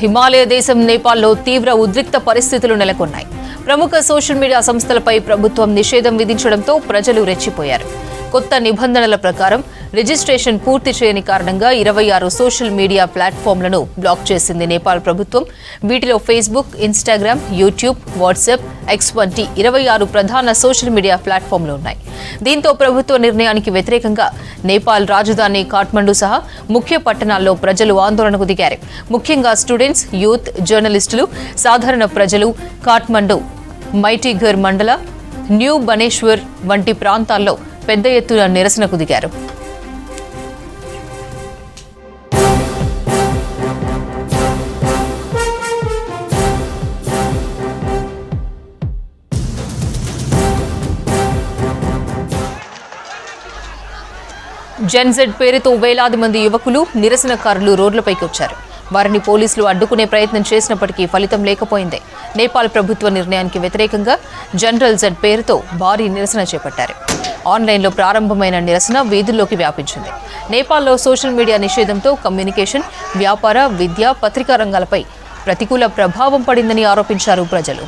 హిమాలయ దేశం నేపాల్లో తీవ్ర ఉద్రిక్త పరిస్థితులు నెలకొన్నాయి. ప్రముఖ సోషల్ మీడియా సంస్థలపై ప్రభుత్వం నిషేధం విధించడంతో ప్రజలు రెచ్చిపోయారు. కొత్త నిబంధనల ప్రకారం రిజిస్ట్రేషన్ పూర్తి చేయని కారణంగా 26 సోషల్ మీడియా ప్లాట్ఫామ్లను బ్లాక్ చేసింది నేపాల్ ప్రభుత్వం. వీటిలో Facebook, Instagram, YouTube, WhatsApp, X వంటి 26 ప్రధాన సోషల్ మీడియా ప్లాట్ఫామ్లు ఉన్నాయి. దీంతో ప్రభుత్వ నిర్ణయానికి వ్యతిరేకంగా నేపాల్ రాజధాని కాఠ్మండు సహా ముఖ్య పట్టణాల్లో ప్రజలు ఆందోళనకు దిగారు. ముఖ్యంగా స్టూడెంట్స్, యూత్, జర్నలిస్టులు, సాధారణ ప్రజలు కాఠ్మండు, మైటిఘర్ మండల, న్యూ బనేశ్వర్ వంటి ప్రాంతాల్లో పెద్ద ఎత్తున నిరసనకు దిగారు. జెన్జెడ్ పేరుతో వేలాది మంది యువకులు, నిరసనకారులు రోడ్లపైకి వచ్చారు. వారిని పోలీసులు అడ్డుకునే ప్రయత్నం చేసినప్పటికీ ఫలితం లేకపోయింది. నేపాల్ ప్రభుత్వ నిర్ణయానికి వ్యతిరేకంగా జనరల్ జెడ్ పేరుతో భారీ నిరసన చేపట్టారు. ఆన్లైన్లో ప్రారంభమైన నిరసన వీధుల్లోకి వ్యాపించింది. నేపాల్లో సోషల్ మీడియా నిషేధంతో కమ్యూనికేషన్, వ్యాపార, విద్య, పత్రికా రంగాలపై ప్రతికూల ప్రభావం పడిందని ఆరోపించారు ప్రజలు.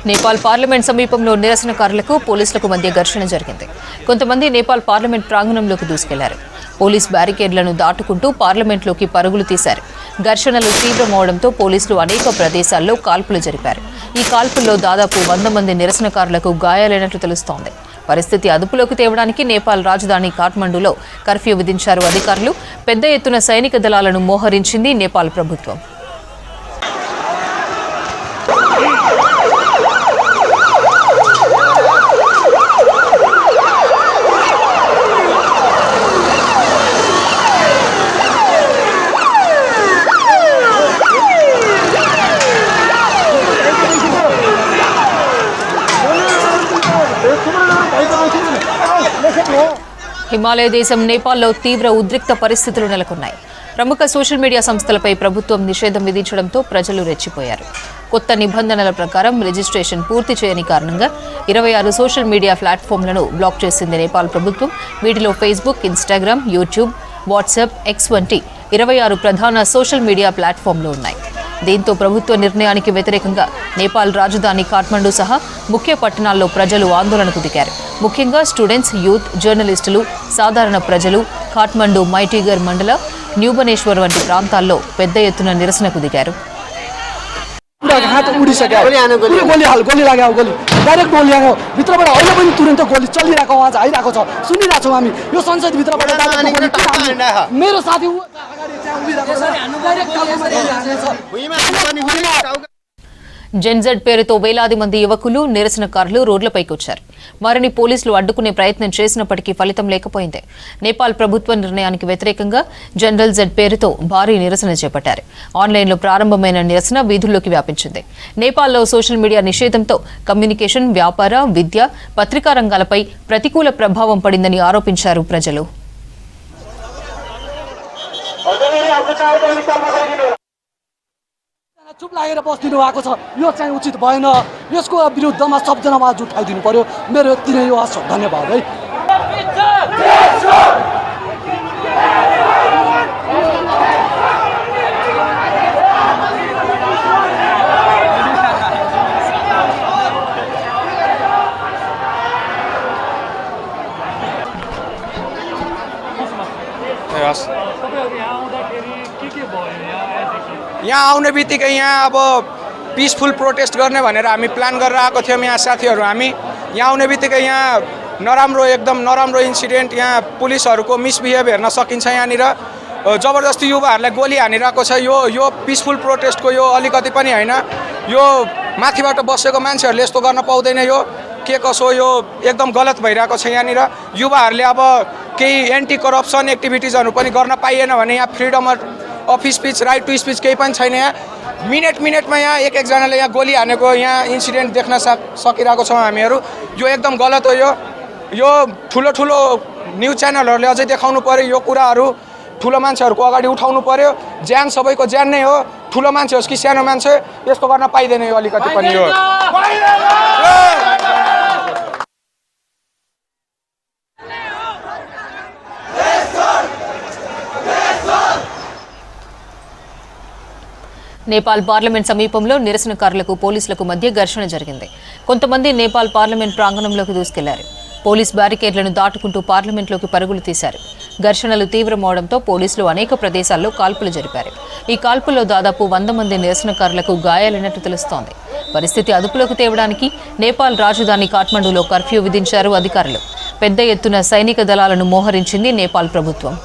నేపాల్ పార్లమెంట్ సమీపంలో నిరసనకారులకు పోలీసులకు మధ్య ఘర్షణ జరిగింది. కొంతమంది నేపాల్ పార్లమెంట్ ప్రాంగణంలోకి దూసుకెళ్లారు. పోలీస్ బ్యారికేడ్లను దాటుకుంటూ పార్లమెంట్లోకి పరుగులు తీశారు. ఘర్షణలు తీవ్రమవడంతో పోలీసులు అనేక ప్రదేశాల్లో కాల్పులు జరిపారు. ఈ కాల్పుల్లో దాదాపు 100 మంది నిరసనకారులకు గాయాలైనట్లు తెలుస్తోంది. పరిస్థితి అదుపులోకి తేవడానికి నేపాల్ రాజధాని కాఠ్మండూలో కర్ఫ్యూ విధించారు అధికారులు. పెద్ద ఎత్తున సైనిక దళాలను మోహరించింది నేపాల్ ప్రభుత్వం. హిమాలయ దేశం నేపాల్లో తీవ్ర ఉద్రిక్త పరిస్థితులు నెలకొన్నాయి. ప్రముఖ సోషల్ మీడియా సంస్థలపై ప్రభుత్వం నిషేధం విధించడంతో ప్రజలు రెచ్చిపోయారు. కొత్త నిబంధనల ప్రకారం రిజిస్ట్రేషన్ పూర్తి చేయని కారణంగా 26 సోషల్ మీడియా ప్లాట్ఫామ్లను బ్లాక్ చేసింది నేపాల్ ప్రభుత్వం. వీటిలో Facebook, Instagram, YouTube, WhatsApp, X వంటి 26 ప్రధాన సోషల్ మీడియా ప్లాట్ఫామ్లు ఉన్నాయి. దీంతో ప్రభుత్వ నిర్ణయానికి వ్యతిరేకంగా నేపాల్ రాజధాని కాఠ్మండు సహా ముఖ్య పట్టణాల్లో ప్రజలు ఆందోళనకు దిగారు. ముఖ్యంగా స్టూడెంట్స్, యూత్, జర్నలిస్టులు, సాధారణ ప్రజలు కాఠ్మండు, మైటిఘర్ మండల, న్యూ బనేశ్వర్ వంటి ప్రాంతాల్లో పెద్ద ఎత్తున నిరసనకు దిగారు. गोली लाग्यो गोली डाइरेक्ट गोली आयो भित्रबाट अहिले पनि तुरन्त गोली चलिरहेको आवाज आइरहेको छ सुनिरहेको छौँ हामी यो संसद भित्रबाट मेरो साथी अगाडि त्यहाँ उभिरहेको छ डाइरेक्ट टाउकोमा हानेछ। జెన్జెడ్ పేరుతో వేలాది మంది యువకులు, నిరసనకారులు రోడ్లపైకి వచ్చారు. వారిని పోలీసులు అడ్డుకునే ప్రయత్నం చేసినప్పటికీ ఫలితం లేకపోయింది. నేపాల్ ప్రభుత్వ నిర్ణయానికి వ్యతిరేకంగా జనరల్ జెడ్ పేరుతో భారీ నిరసన చేపట్టారు. ఆన్లైన్లో ప్రారంభమైన నిరసన వీధుల్లోకి వ్యాపించింది. నేపాల్లో సోషల్ మీడియా నిషేధంతో కమ్యూనికేషన్, వ్యాపార, విద్య, పత్రికా రంగాలపై ప్రతికూల ప్రభావం పడిందని ఆరోపించారు ప్రజలు. चुप लागेर बस्दिनु भएको छ यो चाहिँ उचित भएन। यसको विरुद्धमा सबजना आवाज उठाइदिनु पर्यो। मेरो यति नै हो। धन्यवाद है। यहाँ आउने बित्तिकै यहाँ अब पिसफुल प्रोटेस्ट गर्ने भनेर हामी प्लान गरेर आएको थियौँ। यहाँ साथीहरू हामी यहाँ आउने बित्तिकै यहाँ एकदम नराम्रो इन्सिडेन्ट यहाँ पुलिसहरूको मिसबिहेभ हेर्न सकिन्छ यहाँनिर जबरजस्ती युवाहरूलाई गोली हानिरहेको छ यो पिसफुल प्रोटेस्टको यो अलिकति पनि हैन यो माथिबाट बसेको मान्छेहरूले यस्तो गर्न पाउँदैन यो के कसो यो एकदम गलत भइरहेको छ यहाँनिर युवाहरूले अब केही एन्टी करप्सन एक्टिभिटिजहरू पनि गर्न पाइएन भने यहाँ freedom of speech right to speech केही पनि छैन यहाँ मिनेटमा यहाँ एकजनाले यहाँ गोली हानेको यहाँ इन्सिडेन्ट देख्न सकिरहेको छौँ हामीहरू यो एकदम गलत हो यो ठुलो न्युज च्यानलहरूले अझै देखाउनु पर्यो यो कुराहरू ठुलो मान्छेहरूको अगाडि उठाउनु पर्यो ज्यान सबैको ज्यान नै हो ठुलो मान्छे होस् कि सानो मान्छे यस्तो गर्न पाइँदैन यो अलिकति पनि हो నేపాల్ పార్లమెంట్ సమీపంలో నిరసనకారులకు పోలీసులకు మధ్య ఘర్షణ జరిగింది. కొంతమంది నేపాల్ పార్లమెంట్ ప్రాంగణంలోకి దూసుకెళ్లారు. పోలీస్ బ్యారికేడ్లను దాటుకుంటూ పార్లమెంట్లోకి పరుగులు తీశారు. ఘర్షణలు తీవ్రమవడంతో పోలీసులు అనేక ప్రదేశాల్లో కాల్పులు జరిపారు. ఈ కాల్పుల్లో దాదాపు 100 మంది నిరసనకారులకు గాయాలైనట్టు తెలుస్తోంది. పరిస్థితి అదుపులోకి తేవడానికి నేపాల్ రాజధాని కాఠ్మండూలో కర్ఫ్యూ విధించారు అధికారులు. పెద్ద ఎత్తున సైనిక దళాలను మోహరించింది నేపాల్ ప్రభుత్వం.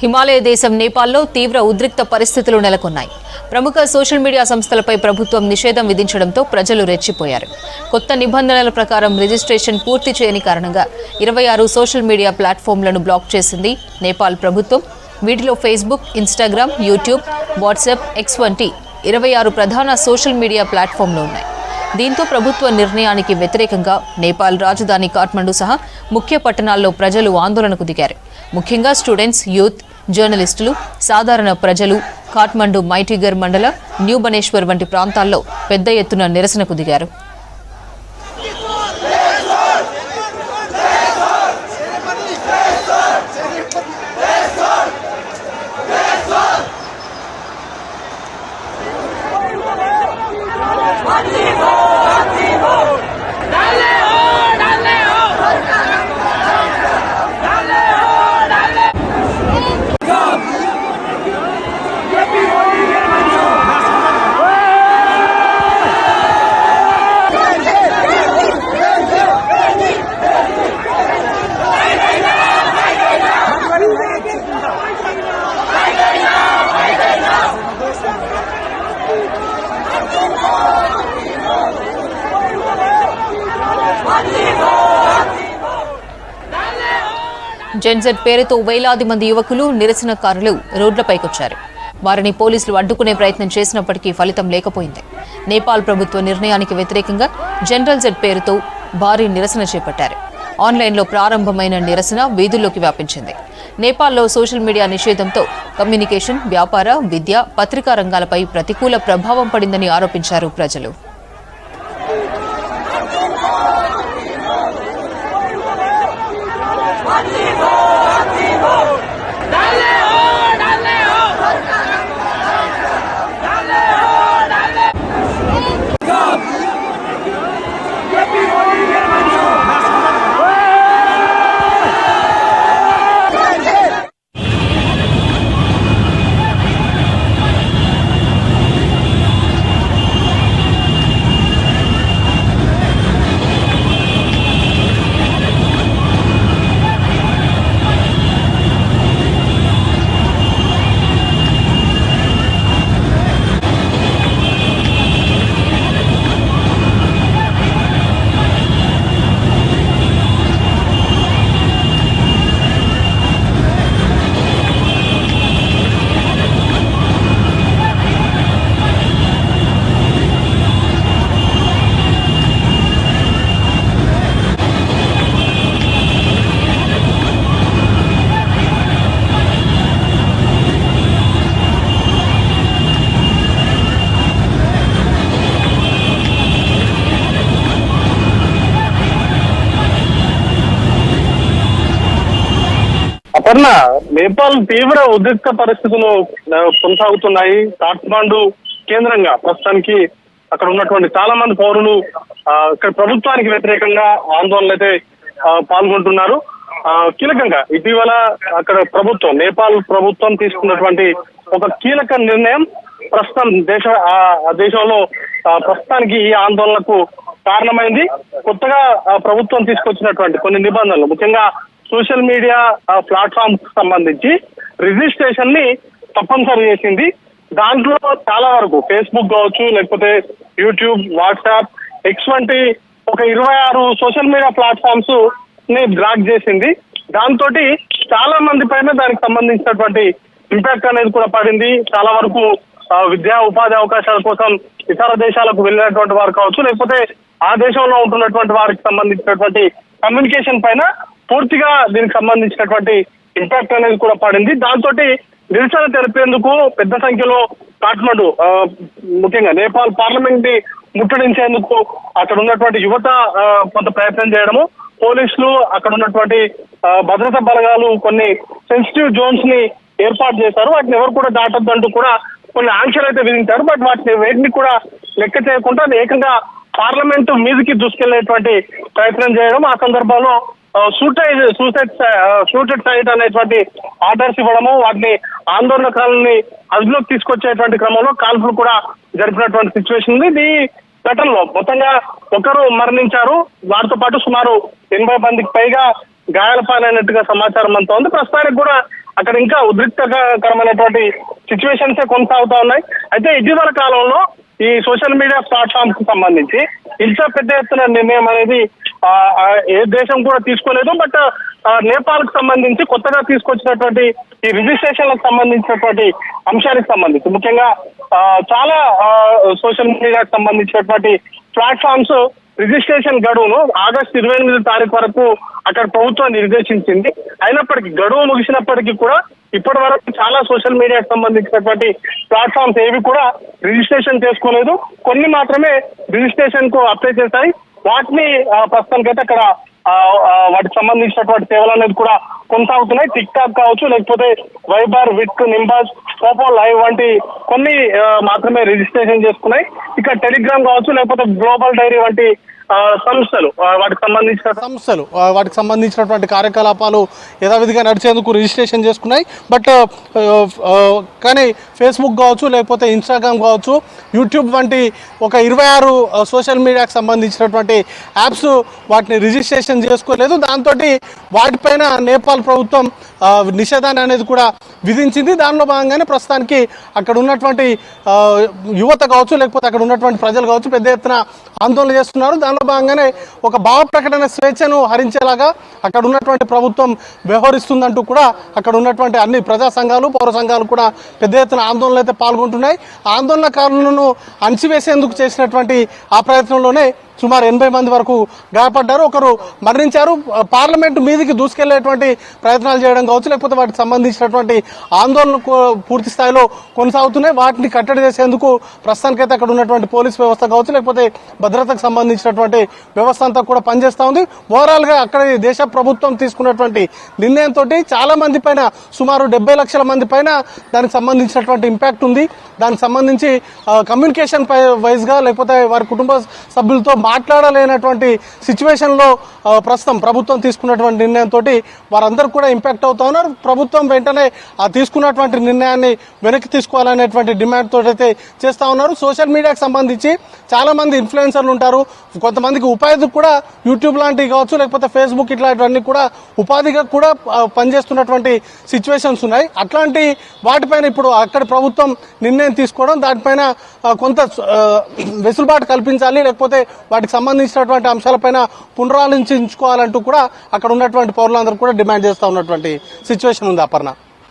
హిమాలయ దేశం నేపాల్లో తీవ్ర ఉద్రిక్త పరిస్థితులు నెలకొన్నాయి. ప్రముఖ సోషల్ మీడియా సంస్థలపై ప్రభుత్వం నిషేధం విధించడంతో ప్రజలు రెచ్చిపోయారు. కొత్త నిబంధనల ప్రకారం రిజిస్ట్రేషన్ పూర్తి చేయని కారణంగా 26 సోషల్ మీడియా ప్లాట్ఫామ్లను బ్లాక్ చేసింది నేపాల్ ప్రభుత్వం. వీటిలో Facebook, Instagram, YouTube, WhatsApp, X వంటి 26 ప్రధాన సోషల్ మీడియా ప్లాట్ఫామ్లు ఉన్నాయి. దీంతో ప్రభుత్వ నిర్ణయానికి వ్యతిరేకంగా నేపాల్ రాజధాని కాఠ్మండు సహా ముఖ్య పట్టణాల్లో ప్రజలు ఆందోళనకు దిగారు. ముఖ్యంగా స్టూడెంట్స్, యూత్, జర్నలిస్టులు, సాధారణ ప్రజలు కాఠ్మండు మైటిగర్ మండల, న్యూ బనేశ్వర్ వంటి ప్రాంతాల్లో పెద్ద ఎత్తున నిరసనకు దిగారు. జెన్జెడ్ పేరుతో వేలాది మంది యువకులు, నిరసనకారులు రోడ్లపైకొచ్చారు. వారిని పోలీసులు అడ్డుకునే ప్రయత్నం చేసినప్పటికీ ఫలితం లేకపోయింది. నేపాల్ ప్రభుత్వ నిర్ణయానికి వ్యతిరేకంగా జనరల్ జెడ్ పేరుతో భారీ నిరసన చేపట్టారు. ఆన్లైన్లో ప్రారంభమైన నిరసన వీధుల్లోకి వ్యాపించింది. నేపాల్లో సోషల్ మీడియా నిషేధంతో కమ్యూనికేషన్, వ్యాపార, విద్య, పత్రికా రంగాలపై ప్రతికూల ప్రభావం పడిందని ఆరోపించారు ప్రజలు. అపర్ణ, నేపాల్ తీవ్ర ఉద్రిక్త పరిస్థితులు కొనసాగుతున్నాయి. కాఠ్మాండు కేంద్రంగా ప్రస్తుతానికి అక్కడ ఉన్నటువంటి చాలా మంది పౌరులు ఇక్కడ ప్రభుత్వానికి వ్యతిరేకంగా ఆందోళనలు అయితే పాల్గొంటున్నారు. కీలకంగా ఇటీవల అక్కడ ప్రభుత్వం, నేపాల్ ప్రభుత్వం తీసుకున్నటువంటి ఒక కీలక నిర్ణయం ప్రస్తుతం దేశంలో ప్రస్తుతానికి ఈ ఆందోళనకు కారణమైంది. కొత్తగా ప్రభుత్వం తీసుకొచ్చినటువంటి కొన్ని నిబంధనలు, ముఖ్యంగా సోషల్ మీడియా ప్లాట్ఫామ్స్ సంబంధించి రిజిస్ట్రేషన్ ని తప్పనిసరి చేసింది. దాంట్లో చాలా వరకు ఫేస్బుక్ కావచ్చు, లేకపోతే యూట్యూబ్, వాట్సాప్, ఎక్స్ వంటి ఒక 26 సోషల్ మీడియా ప్లాట్ఫామ్స్ ని బ్లాక్ చేసింది. దాంతో చాలా మంది పైన దానికి సంబంధించినటువంటి ఇంపాక్ట్ అనేది కూడా పడింది. చాలా వరకు విద్యా ఉపాధి అవకాశాల కోసం ఇతర దేశాలకు వెళ్ళినటువంటి వారు కావచ్చు, లేకపోతే ఆ దేశంలో ఉంటున్నటువంటి వారికి సంబంధించినటువంటి కమ్యూనికేషన్ పైన పూర్తిగా దీనికి సంబంధించినటువంటి ఇంపాక్ట్ అనేది కూడా పడింది. దాంతో నిరసన తెలిపేందుకు పెద్ద సంఖ్యలో కాఠ్మండు, ముఖ్యంగా నేపాల్ పార్లమెంట్ ని ముట్టడించేందుకు అక్కడ ఉన్నటువంటి యువత కొంత ప్రయత్నం చేయడము, పోలీసులు అక్కడ ఉన్నటువంటి భద్రతా బలగాలు కొన్ని సెన్సిటివ్ జోన్స్ ని ఏర్పాటు చేశారు. వాటిని ఎవరు కూడా దాటొద్దంటూ కూడా కొన్ని ఆంక్షలు అయితే విధించారు. బట్ వేటిని కూడా లెక్క చేయకుండా ఏకంగా పార్లమెంటు మీదకి దూసుకెళ్లేటువంటి ప్రయత్నం చేయడం, ఆ సందర్భంలో షూటెడ్ సైట్ అనేటువంటి ఆర్డర్స్ ఇవ్వడము, వాటిని ఆందోళనకారులని అదుపులోకి తీసుకొచ్చేటువంటి క్రమంలో కాల్పులు కూడా జరిపినటువంటి సిచ్యువేషన్ ఉంది. ఈ ఘటనలో మొత్తంగా ఒకరు మరణించారు, వారితో పాటు సుమారు 80 మందికి పైగా గాయాల పాలైనట్టుగా సమాచారం అంతా ఉంది. ప్రస్తుతానికి కూడా అక్కడ ఇంకా ఉద్రిక్తకరమైనటువంటి సిచ్యువేషన్స్ కొనసాగుతా ఉన్నాయి. అయితే ఇటీవల కాలంలో ఈ సోషల్ మీడియా ప్లాట్ఫామ్స్ కు సంబంధించి ఇంత పెద్ద ఎత్తున నిర్ణయం అనేది ఏ దేశం కూడా తీసుకోలేదు. బట్ నేపాల్ కు సంబంధించి కొత్తగా తీసుకొచ్చినటువంటి ఈ రిజిస్ట్రేషన్లకు సంబంధించినటువంటి అంశానికి సంబంధించి ముఖ్యంగా చాలా సోషల్ మీడియాకు సంబంధించినటువంటి ప్లాట్ఫామ్స్ రిజిస్ట్రేషన్ గడువును ఆగస్టు 28 తారీఖు వరకు అక్కడ ప్రభుత్వం నిర్దేశించింది. అయినప్పటికీ గడువు ముగిసినప్పటికీ కూడా ఇప్పటి వరకు చాలా సోషల్ మీడియాకు సంబంధించినటువంటి ప్లాట్ఫామ్స్ ఏవి కూడా రిజిస్ట్రేషన్ చేసుకోలేదు. కొన్ని మాత్రమే రిజిస్ట్రేషన్ కు అప్లై చేశాయి. వాటిని ప్రస్తుతానికైతే అక్కడ వాటికి సంబంధించినటువంటి సేవలు అనేది కూడా కొనసాగుతున్నాయి. టిక్ టాక్ కావచ్చు, లేకపోతే వైబర్, విట్, నింబాస్, పోపో లైవ్ వంటి కొన్ని మాత్రమే రిజిస్ట్రేషన్ చేసుకున్నాయి. ఇక టెలిగ్రామ్ కావచ్చు, లేకపోతే గ్లోబల్ డైరీ వంటి వాటికి సంబంధించినటువంటి కార్యకలాపాలు యథావిధిగా నడిచేందుకు రిజిస్ట్రేషన్ చేసుకున్నాయి. బట్ కానీ ఫేస్బుక్ కావచ్చు, లేకపోతే ఇన్స్టాగ్రామ్ కావచ్చు, యూట్యూబ్ వంటి ఒక 26 సోషల్ మీడియాకి సంబంధించినటువంటి యాప్స్ వాటిని రిజిస్ట్రేషన్ చేసుకోలేదు. దాంతో వాటిపైన నేపాల్ ప్రభుత్వం నిషేధాన్ని అనేది కూడా విధించింది. దానిలో భాగంగానే ప్రస్తుతానికి అక్కడ ఉన్నటువంటి యువత కావచ్చు, లేకపోతే అక్కడ ఉన్నటువంటి ప్రజలు కావచ్చు పెద్ద ఎత్తున ఆందోళన చేస్తున్నారు. దానిలో భాగంగానే ఒక భావ ప్రకటన స్వేచ్ఛను హరించేలాగా అక్కడ ఉన్నటువంటి ప్రభుత్వం వ్యవహరిస్తుందంటూ కూడా అక్కడ ఉన్నటువంటి అన్ని ప్రజా సంఘాలు, పౌర సంఘాలు కూడా పెద్ద ఎత్తున ఆందోళనలు అయితే పాల్గొంటున్నాయి. ఆందోళనకారులను అణచివేసేందుకు చేసినటువంటి ఆ ప్రయత్నంలోనే సుమారు 80 మంది వరకు గాయపడ్డారు, ఒకరు మరణించారు. పార్లమెంటు మీదికి దూసుకెళ్లేటువంటి ప్రయత్నాలు చేయడం కావచ్చు, లేకపోతే వాటికి సంబంధించినటువంటి ఆందోళనలు పూర్తి స్థాయిలో కొనసాగుతున్నాయి. వాటిని కట్టడి చేసేందుకు ప్రస్తుతానికైతే అక్కడ ఉన్నటువంటి పోలీస్ వ్యవస్థ కావచ్చు, లేకపోతే భద్రతకు సంబంధించినటువంటి వ్యవస్థ అంతా కూడా పనిచేస్తూ ఉంది. ఓవరాల్ గా అక్కడ దేశ ప్రభుత్వం తీసుకున్నటువంటి నిర్ణయంతో చాలా మంది పైన, సుమారు 70 లక్షల మంది పైన దానికి సంబంధించినటువంటి ఇంపాక్ట్ ఉంది. దానికి సంబంధించి కమ్యూనికేషన్ వైజ్ గా, లేకపోతే వారి కుటుంబ సభ్యులతో మాట్లాడలేనటువంటి సిచ్యువేషన్ లో ప్రస్తుతం ప్రభుత్వం తీసుకున్నటువంటి నిర్ణయంతో వారందరూ కూడా ఇంపాక్ట్ అవుతా ఉన్నారు. ప్రభుత్వం వెంటనే ఆ తీసుకున్నటువంటి నిర్ణయాన్ని వెనక్కి తీసుకోవాలనేటువంటి డిమాండ్ తోటి అయితే చేస్తా ఉన్నారు. సోషల్ మీడియాకి సంబంధించి చాలా మంది ఇన్ఫ్లుయెన్సర్లు ఉంటారు, కొంతమందికి ఉపాధి కూడా యూట్యూబ్ లాంటివి కావచ్చు, లేకపోతే ఫేస్బుక్ ఇట్లాంటివన్నీ కూడా ఉపాధిగా కూడా పనిచేస్తున్నటువంటి సిచ్యువేషన్స్ ఉన్నాయి. అట్లాంటి వాటిపైన ఇప్పుడు అక్కడ ప్రభుత్వం నిర్ణయం తీసుకోవడం, దానిపైన కొంత వెసులుబాటు కల్పించాలి, లేకపోతే వాటికి సంబంధించినటువంటి అంశాలపైన పునరాలోచించుకోవాలంటూ కూడా అక్కడ ఉన్నటువంటి పౌరులందరూ కూడా డిమాండ్ చేస్తూ ఉన్నటువంటి సిచ్యువేషన్ ఉంది. అపర్ణ.